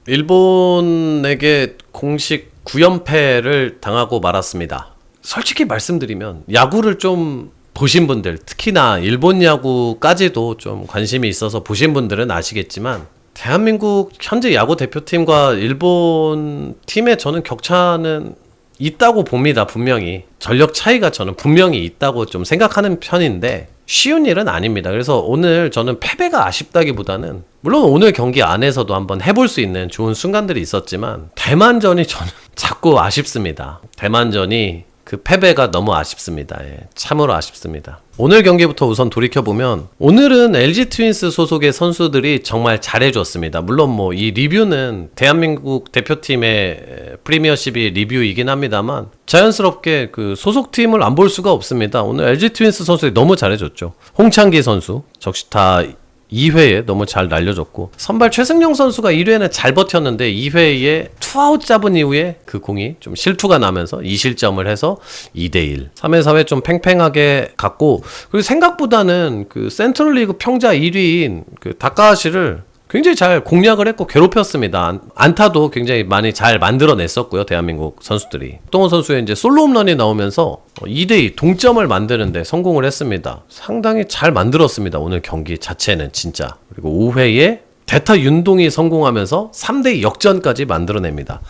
일본에게 공식 9연패를 당하고 말았습니다. 솔직히 말씀드리면 야구를 좀 보신 분들, 특히나 일본 야구까지도 좀 관심이 있어서 보신 분들은 아시겠지만 대한민국 현재 야구 대표팀과 일본 팀의 저는 격차는 있다고 봅니다. 분명히 전력 차이가 저는 분명히 있다고 좀 생각하는 편인데 쉬운 일은 아닙니다. 그래서 오늘 저는 패배가 아쉽다기보다는 물론 오늘 경기 안에서도 한번 해볼 수 있는 좋은 순간들이 있었지만 대만전이 저는 자꾸 아쉽습니다. 대만전이 그 패배가 너무 아쉽습니다. 예, 참으로 아쉽습니다. 오늘 경기부터 우선 돌이켜보면 오늘은 LG 트윈스 소속의 선수들이 정말 잘해줬습니다. 물론 뭐 이 리뷰는 대한민국 대표팀의 프리미어십이 리뷰이긴 합니다만 자연스럽게 그 소속팀을 안 볼 수가 없습니다. 오늘 LG 트윈스 선수들이 너무 잘해줬죠. 홍창기 선수 적시타 2회에 너무 잘 날려줬고 선발 최승용 선수가 1회는 잘 버텼는데 2회에 투아웃 잡은 이후에 그 공이 좀 실투가 나면서 2실점을 해서 2대1 3회 4회 좀 팽팽하게 갔고 그리고 생각보다는 그 센트럴리그 평자 1위인 그 다카하시를 굉장히 잘 공략을 했고 괴롭혔습니다. 안타도 굉장히 많이 잘 만들어냈었고요. 대한민국 선수들이. 박동원 선수의 이제 솔로 홈런이 나오면서 2대2 동점을 만드는데 성공을 했습니다. 상당히 잘 만들었습니다. 오늘 경기 자체는 진짜. 그리고 5회에 대타 윤동이 성공하면서 3대2 역전까지 만들어냅니다.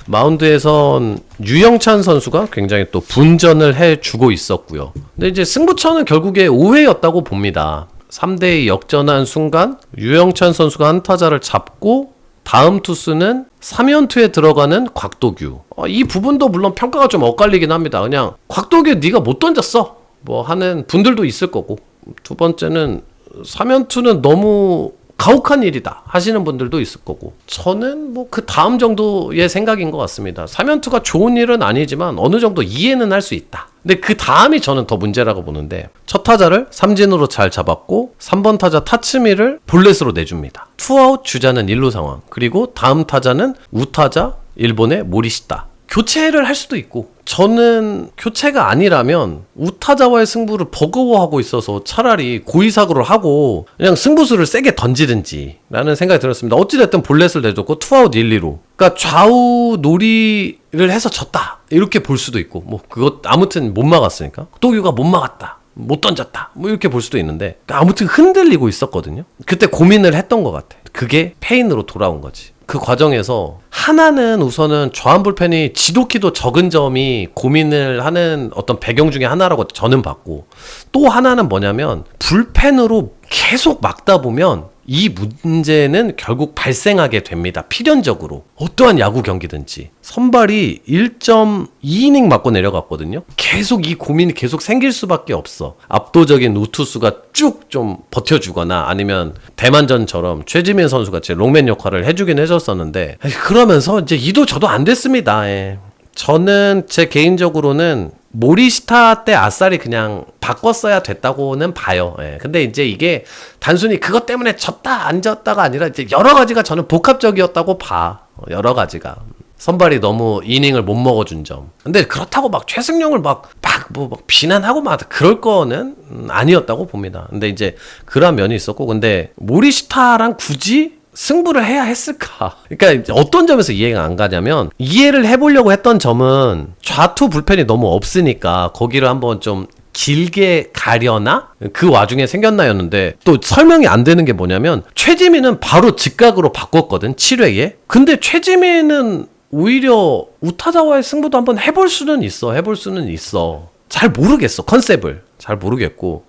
마운드에선 유영찬 선수가 굉장히 또 분전을 해주고 있었고요. 근데 이제 승부처는 결국에 5회였다고 봅니다. 3대2 역전한 순간 유영찬 선수가 한 타자를 잡고 다음 투수는 3연투에 들어가는 곽도규. 이 부분도 물론 평가가 좀 엇갈리긴 합니다. 그냥 곽도규 네가 못 던졌어 뭐 하는 분들도 있을 거고 두 번째는 3연투는 너무 가혹한 일이다 하시는 분들도 있을 거고 저는 뭐 그 다음 정도의 생각인 것 같습니다. 3연투가 좋은 일은 아니지만 어느 정도 이해는 할 수 있다. 근데 그 다음이 저는 더 문제라고 보는데 첫 타자를 삼진으로 잘 잡았고 3번 타자 타츠미를 볼넷으로 내줍니다. 투아웃 주자는 1루 상황 그리고 다음 타자는 우타자 일본의 모리시타. 교체를 할 수도 있고 저는 교체가 아니라면 우타자와의 승부를 버거워하고 있어서 차라리 고의사고를 하고 그냥 승부수를 세게 던지든지 라는 생각이 들었습니다. 어찌됐든 볼넷을 내줬고 투아웃 1, 2루 그러니까 좌우 놀이를 해서 졌다 이렇게 볼 수도 있고 뭐 그것 아무튼 못 막았으니까 도규가 못 막았다 못 던졌다 뭐 이렇게 볼 수도 있는데 아무튼 흔들리고 있었거든요. 그때 고민을 했던 것 같아. 그게 페인으로 돌아온 거지. 그 과정에서 하나는 우선은 좌완 불펜이 지독히도 적은 점이 고민을 하는 어떤 배경 중에 하나라고 저는 봤고 또 하나는 뭐냐면 불펜으로 계속 막다 보면 이 문제는 결국 발생하게 됩니다. 필연적으로. 어떠한 야구 경기든지. 선발이 1.2이닝 맞고 내려갔거든요. 계속 이 고민이 계속 생길 수밖에 없어. 압도적인 우투수가 쭉 좀 버텨주거나 아니면 대만전처럼 최지민 선수가 제 롱맨 역할을 해주긴 해줬었는데 그러면서 이제 이도 저도 안 됐습니다. 예. 저는 제 개인적으로는 모리시타 때 아싸리 그냥 바꿨어야 됐다고는 봐요. 예. 근데 이제 이게 단순히 그것 때문에 졌다 안 졌다가 아니라 이제 여러 가지가 저는 복합적이었다고 봐. 여러 가지가. 선발이 너무 이닝을 못 먹어준 점. 근데 그렇다고 막 최승용을 막 비난하고 막 그럴 거는 아니었다고 봅니다. 근데 이제 그런 면이 있었고 근데 모리시타랑 굳이 승부를 해야 했을까? 그러니까 어떤 점에서 이해가 안 가냐면 이해를 해보려고 했던 점은 좌투 불펜이 너무 없으니까 거기를 한번 좀 길게 가려나? 그 와중에 생겼나였는데 또 설명이 안 되는 게 뭐냐면 최지민은 바로 직각으로 바꿨거든 7회에. 근데 최지민은 오히려 우타자와의 승부도 한번 해볼 수는 있어. 잘 모르겠어. 컨셉을 잘 모르겠고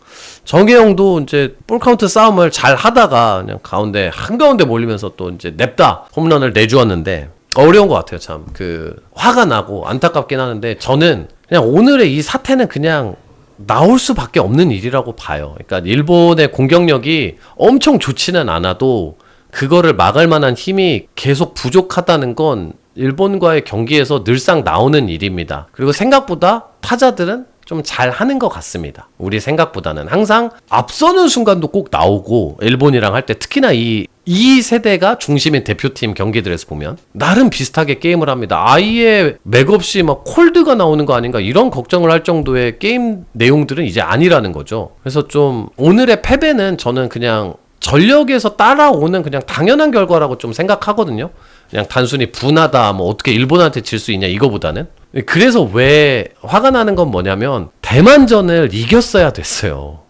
정혜영도 이제 볼카운트 싸움을 잘 하다가 그냥 가운데 한가운데 몰리면서 또 이제 냅다 홈런을 내주었는데 어려운 것 같아요. 참 그 화가 나고 안타깝긴 하는데 저는 그냥 오늘의 이 사태는 그냥 나올 수밖에 없는 일이라고 봐요. 그러니까 일본의 공격력이 엄청 좋지는 않아도 그거를 막을 만한 힘이 계속 부족하다는 건 일본과의 경기에서 늘상 나오는 일입니다. 그리고 생각보다 타자들은 좀 잘하는 것 같습니다. 우리 생각보다는 항상 앞서는 순간도 꼭 나오고 일본이랑 할 때 특히나 이 세대가 중심인 대표팀 경기들에서 보면 나름 비슷하게 게임을 합니다. 아예 맥없이 막 콜드가 나오는 거 아닌가 이런 걱정을 할 정도의 게임 내용들은 이제 아니라는 거죠. 그래서 좀 오늘의 패배는 저는 그냥 전력에서 따라오는 그냥 당연한 결과라고 좀 생각하거든요. 그냥 단순히 분하다, 뭐 어떻게 일본한테 질 수 있냐 이거보다는. 그래서 왜 화가 나는 건 뭐냐면 대만전을 이겼어야 됐어요.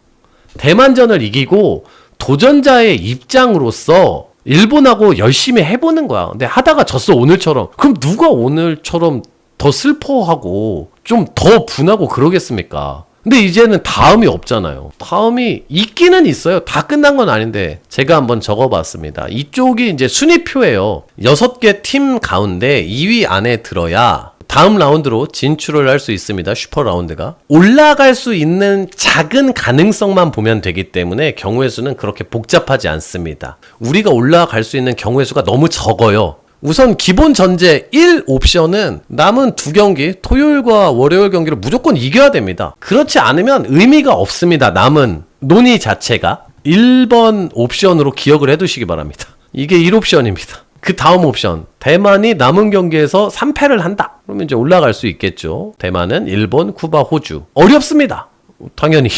대만전을 이기고 도전자의 입장으로서 일본하고 열심히 해보는 거야. 근데 하다가 졌어, 오늘처럼. 그럼 누가 오늘처럼 더 슬퍼하고 좀 더 분하고 그러겠습니까? 근데 이제는 다음이 없잖아요. 다음이 있기는 있어요. 다 끝난 건 아닌데 제가 한번 적어봤습니다. 이쪽이 이제 순위표예요. 6개 팀 가운데 2위 안에 들어야 다음 라운드로 진출을 할 수 있습니다. 슈퍼 라운드가. 올라갈 수 있는 작은 가능성만 보면 되기 때문에 경우의 수는 그렇게 복잡하지 않습니다. 우리가 올라갈 수 있는 경우의 수가 너무 적어요. 우선 기본 전제 1 옵션은 남은 2경기, 토요일과 월요일 경기를 무조건 이겨야 됩니다. 그렇지 않으면 의미가 없습니다. 남은 논의 자체가. 1번 옵션으로 기억을 해두시기 바랍니다. 이게 1옵션입니다. 그 다음 옵션, 대만이 남은 경기에서 3패를 한다. 그러면 이제 올라갈 수 있겠죠. 대만은 일본, 쿠바, 호주. 어렵습니다. 당연히.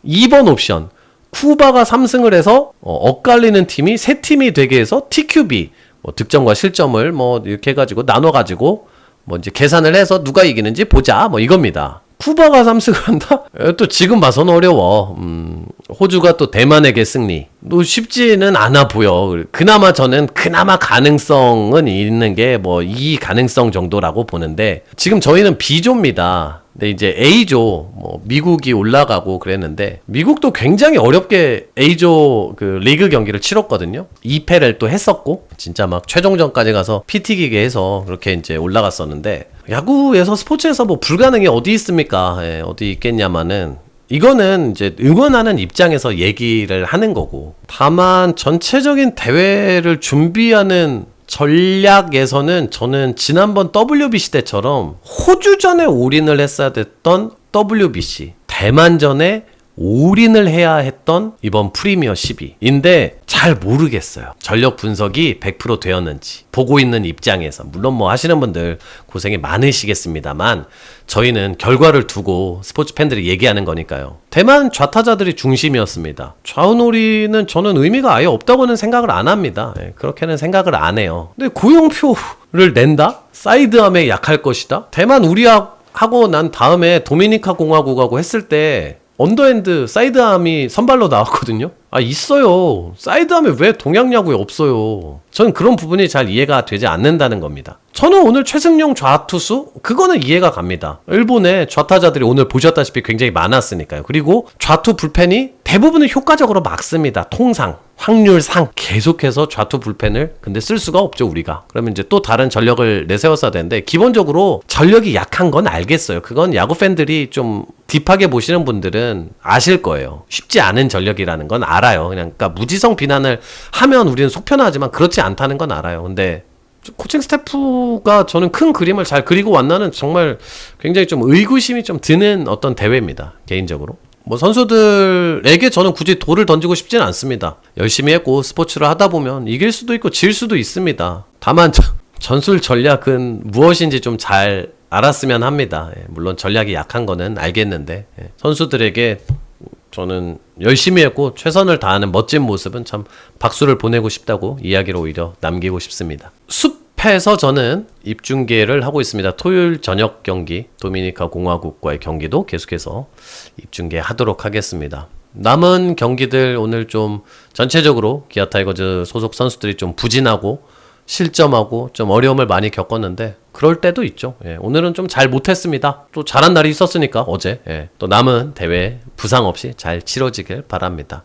2번 옵션, 쿠바가 3승을 해서 엇갈리는 팀이 3팀이 되게 해서 TQB, 뭐 득점과 실점을 뭐 이렇게 해가지고 나눠가지고 뭐 이제 계산을 해서 누가 이기는지 보자, 뭐 이겁니다. 쿠바가 3승을 한다? 또 지금 봐서는 어려워. 호주가 또 대만에게 승리. 또 쉽지는 않아 보여. 그나마 저는 가능성은 있는 게 뭐 이 가능성 정도라고 보는데, 지금 저희는 B조입니다. 근데 이제 A조, 뭐 미국이 올라가고 그랬는데, 미국도 굉장히 어렵게 A조 그 리그 경기를 치렀거든요. 2패를 또 했었고, 진짜 막 최종전까지 가서 피 튀기게 해서 그렇게 이제 올라갔었는데, 야구에서 스포츠에서 뭐 불가능이 어디 있습니까? 예, 어디 있겠냐마는, 이거는 이제 응원하는 입장에서 얘기를 하는 거고, 다만 전체적인 대회를 준비하는 전략에서는 저는 지난번 WBC 때처럼 호주전에 올인을 했어야 됐던 WBC, 대만전에 올인을 해야 했던 이번 프리미어 12인데 잘 모르겠어요. 전력 분석이 100% 되었는지. 보고 있는 입장에서. 물론 뭐 하시는 분들 고생이 많으시겠습니다만, 저희는 결과를 두고 스포츠 팬들이 얘기하는 거니까요. 대만 좌타자들이 중심이었습니다. 좌우놀이는 저는 의미가 아예 없다고는 생각을 안 합니다. 그렇게는 생각을 안 해요. 근데 고용표를 낸다? 사이드암에 약할 것이다? 대만 우리하고 난 다음에 도미니카 공화국하고 했을 때 언더핸드 사이드암이 선발로 나왔거든요. 있어요. 사이드암에 왜 동양야구에 없어요? 저는 그런 부분이 잘 이해가 되지 않는다는 겁니다. 저는 오늘 최승용 좌투수? 그거는 이해가 갑니다. 일본의 좌타자들이 오늘 보셨다시피 굉장히 많았으니까요. 그리고 좌투 불펜이 대부분은 효과적으로 막습니다. 통상, 확률상 계속해서 좌투 불펜을 근데 쓸 수가 없죠, 우리가. 그러면 이제 또 다른 전력을 내세웠어야 되는데, 기본적으로 전력이 약한 건 알겠어요. 그건 야구 팬들이 좀 딥하게 보시는 분들은 아실 거예요. 쉽지 않은 전력이라는 건 알아요. 그냥 그러니까 무지성 비난을 하면 우리는 속 편하지만 그렇지 않다는 건 알아요. 근데 코칭 스태프가 저는 큰 그림을 잘 그리고 왔나는 정말 굉장히 좀 의구심이 좀 드는 어떤 대회입니다, 개인적으로. 뭐 선수들에게 저는 굳이 돌을 던지고 싶지는 않습니다. 열심히 했고 스포츠를 하다 보면 이길 수도 있고 질 수도 있습니다. 다만 전술 전략은 무엇인지 좀 잘 알았으면 합니다. 물론 전략이 약한 거는 알겠는데, 선수들에게 저는 열심히 했고 최선을 다하는 멋진 모습은 참 박수를 보내고 싶다고 이야기를 오히려 남기고 싶습니다. 숲에서 저는 입중계를 하고 있습니다. 토요일 저녁 경기, 도미니카 공화국과의 경기도 계속해서 입중계하도록 하겠습니다. 남은 경기들 오늘 좀 전체적으로 기아 타이거즈 소속 선수들이 좀 부진하고 실점하고 좀 어려움을 많이 겪었는데 그럴 때도 있죠. 오늘은 좀 잘 못했습니다. 또 잘한 날이 있었으니까 어제. 또 남은 대회 부상 없이 잘 치러지길 바랍니다.